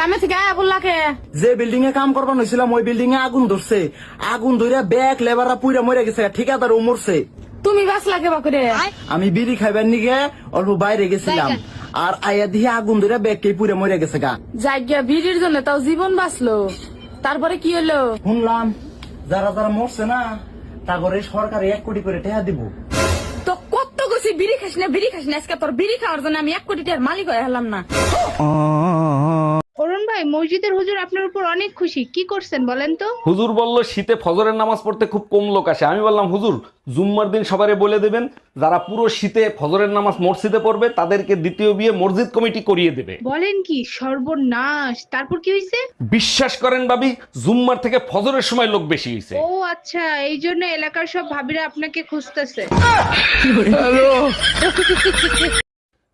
কামে থেকে আয়া বললা কে? যে বিল্ডিং এ কাম করবার হয়েছিলাম ওই বিল্ডিং এ আগুন ধরছে। আগুন ধরে ব্যাগ লেবাররা পুইরা মরে গেছে, ঠিকাদার ও মরছে। তুমি বাঁচলা কে বাকুরে? আমি বিড়ি খাইবার নিগে অল্প বাইরে গেছিলাম, আর আয়া দিয়ে আগুন ধরে ব্যাগ কে পুইরা মরে গেছে গা। জায়গা বিড়ির জন্য তাও জীবন বাঁচলো, তারপরে কি হলো? শুনলাম যারা যারা মরছে না তারপরে সরকার 1 কোটি করে টাকা দিব। তো কত গেছি বিড়ি খাস না, বিড়ি খাস না, আজকে তোর বিড়ি খাওয়ার জন্য আমি 1 কোটি টাকার মালিক হয়ে হলাম না। অরুণ ভাই, মসজিদের হুজুর আপনার উপর অনেক খুশি, কি করছেন বলেন তো? হুজুর বলল শীতে ফজরের নামাজ পড়তে খুব কম লোক আসে। আমি বললাম হুজুর জুম্মার দিন সবারে বলে দেবেন যারা পুরো শীতে ফজরের নামাজ মসজিদে পড়বে তাদেরকে দ্বিতীয় বিয়ে মসজিদ কমিটি করিয়ে দেবে। বলেন কি, সর্বনাশ! তারপর কি হয়েছে? বিশ্বাস করেন ভাবি, জুম্মার থেকে ফজরের সময় লোক বেশি হয়েছে। ও আচ্ছা, এই জন্য এলাকার সব ভাবিরা আপনাকে খুঁজতেছে।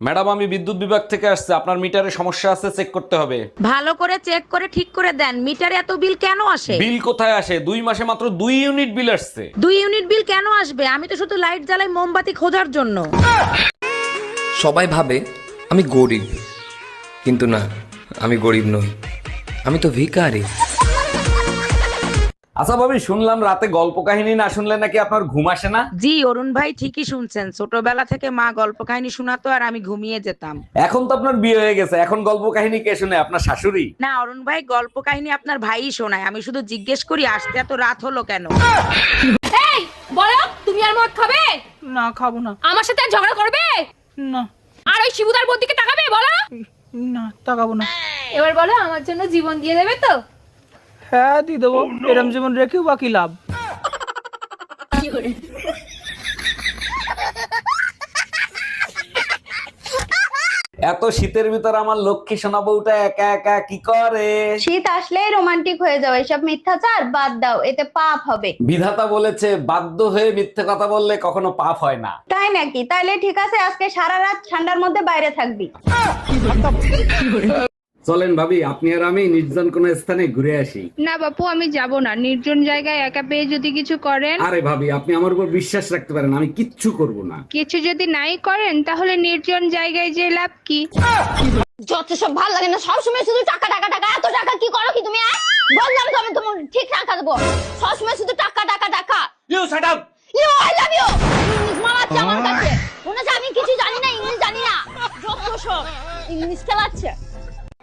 ম্যাডাম আমি বিদ্যুৎ বিভাগ থেকে আসছে, আপনার মিটারে সমস্যা আছে, চেক করতে হবে। ভালো করে চেক করে ঠিক করে দেন। মিটারে এত বিল কেন আসে? বিল কোথায় আসে? 2 মাসে মাত্র 2 ইউনিট বিল আসছে। 2 ইউনিট বিল কেন আসবে? আমি তো শুধু লাইট জ্বালাই মোমবাতি খোঁজার জন্য। সবাই ভাবে আমি গরিব, কিন্তু না, আমি গরিব নই, আমি তো ভিখারি। আচ্ছা ভাবি, শুনলাম রাতে গল্প কাহিনী না শুনলে নাকি আপনার ঘুম আসে না। জি অরুণ ভাই, ঠিকই শুনছেন। ছোটবেলা থেকে মা গল্প কাহিনী শোনাতো আর আমি ঘুমিয়ে যেতাম। এখন তো আপনার বিয়ে হয়ে গেছে, এখন গল্প কাহিনী কে শুনে? আপনার শাশুড়ি? না অরুণ ভাই, গল্প কাহিনী আপনার ভাইই শোনায়। আমি শুধু জিজ্ঞেস করি আসতে এত রাত হলো কেন। এই বলো, তুমি আর মদ খাবে? না খাবো না। আমার সাথে আর ঝগড়া করবে না আর ওই শিবুদার বোন দিকে তাকাবে? বলো না, তাকাবো না। এবার বলো, আমার জন্য জীবন দিয়ে দেবে তো? হ্যাঁ দিয়ে দেবো, এরম জীবন রেখেও বাকি লাভ। এত শীতের ভিতর আমার লক্ষ্মী সোনা বউটা একা একা কি করে? শীত আসলেই রোমান্টিক হয়ে যাও, এসব মিথ্যাচার বাদ দাও, এতে পাপ হবে। বিধাতা বলেছে বাধ্য হয়ে মিথ্যে কথা বললে কখনো পাপ হয় না। তাই নাকি? তাইলে ঠিক আছে, আজকে সারা রাত ঠান্ডার মধ্যে বাইরে থাকবি। চলেন ভাবি, আপনি আর আমি নির্জন কোন স্থানে ঘুরে আসি। না বাপু, আমি যাব না। নির্জন জায়গায় একা পেয়ে যদি কিছু করেন। আরে ভাবি, আপনি আমার উপর বিশ্বাস রাখতে পারেন, আমি কিচ্ছু করব না। কিছু যদি নাই করেন তাহলে নির্জন জায়গায় যে লাভ কি? যত সব ভালো লাগে না, সবসময় শুধু টাকা টাকা টাকা। এত টাকা কি করো কি তুমি? বললাম তো আমি তোমার ঠিক টাকা দেবো, সবসময় শুধু টাকা টাকা টাকা। You shut up. You I love you. English মারাচ্ছে আমার কাছে, মনে হচ্ছে আমি কিছু জানি না, ইংলিশ জানি না। যত সব ইংলিশ খেলাচ্ছে।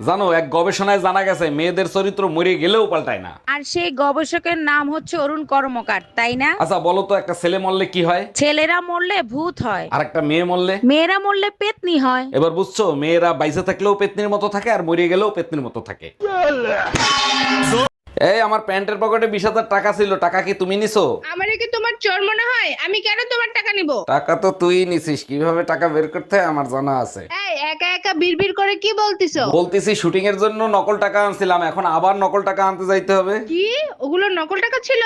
জানো, এক গবেষণায় জানা গেছে মেয়েদের চরিত্র মরে গেলেও পাল্টায় না। আর সেই গবেষকের নাম হচ্ছে অরুণ কর্মকার, তাই না? আচ্ছা বলো তো, একটা ছেলে মরলে কি হয়? ছেলেরা মরলে ভূত হয়, আর একটা মেয়ে মরলে? মেয়েরা মরলে পেতনি হয়। এবার বুঝছো, মেয়েরা বাইসে থাকলেও পেতনির মতো থাকে আর মরে গেলেও পেতনির মতো থাকে। এই আমার প্যান্টের পকেটে 20,000 টাকা ছিল, টাকা কি তুমি নিছো? আমারে কি তোমার চোর মনে হয়? আমি কেন তোমার টাকা নিব? টাকা তো তুই নিছিস, কিভাবে টাকা বের করতে হয় আমার জানা আছে। এই একা একা বিড়বিড় করে কি বলতিছো? বলতেছি শুটিং এর জন্য নকল টাকা আনছিলাম, এখন আবার নকল টাকা আনতে যাইতে হবে। কি? ওগুলো নকল টাকা ছিল?